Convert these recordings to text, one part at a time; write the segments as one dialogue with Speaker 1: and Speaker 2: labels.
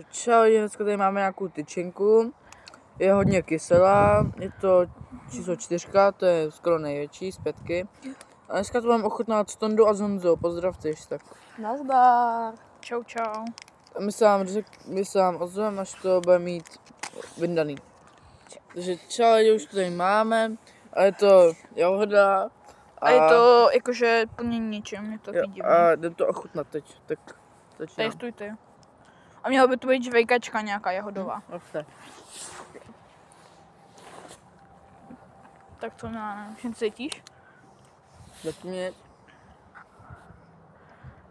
Speaker 1: Čau, dneska tady máme nějakou tyčinku, je hodně kyselá, je to číslo 4, to je skoro největší z 5. A dneska to mám ochutnat s Tondou a s Honzou, pozdravte tak.
Speaker 2: Nazdar. Čau, čau.
Speaker 1: A my se vám ozveme, až to bude mít vyndaný. Takže čau, už to tady máme, a je to jahoda.
Speaker 2: A je to jakože plnění něčím, je to divný.
Speaker 1: A jde to ochutnat teď, tak začínám.
Speaker 2: Testujte. A měla by to být žvejkačka nějaká jahodová. Tak to na všem cítíš?
Speaker 1: Tak mě...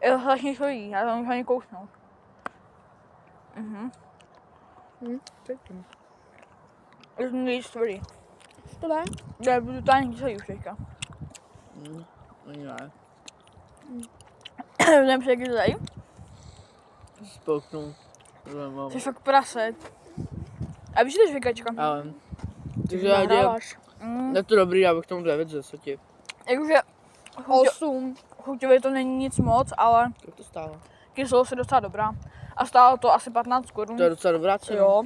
Speaker 2: Je to strašně solí, já to můžu ani kousnout.
Speaker 1: Cítím.
Speaker 2: Je to nejvíc tvrdý.
Speaker 3: To ne?
Speaker 2: Já budu totálně kyselý už teďka.
Speaker 1: Ani ne.
Speaker 2: Jdem přijde kyselý.
Speaker 1: Spolknu.
Speaker 2: Jsi fakt prase. A víš, že to je žvejkačka?
Speaker 1: Ale... Takže já dělám... Je to dobrý, já bych tomu 9 ze 10.
Speaker 2: Jakože 8. Chuťově to není nic moc, ale
Speaker 1: Jak to stálo?
Speaker 2: kyselost je docela dobrá. A stálo to asi 15 korun.
Speaker 1: To je docela dobrá cena.
Speaker 2: Jo.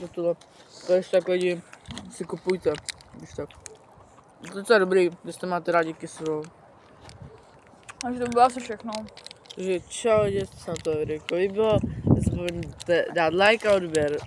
Speaker 1: Když tak lidi si kupujte. Když tak. Je to docela dobrý, když jste máte rádi kyselou.
Speaker 2: Takže to bylo asi všechno.
Speaker 1: Takže čau, jestli se na to videjko líbilo, nezapomeňte dát like a odběr.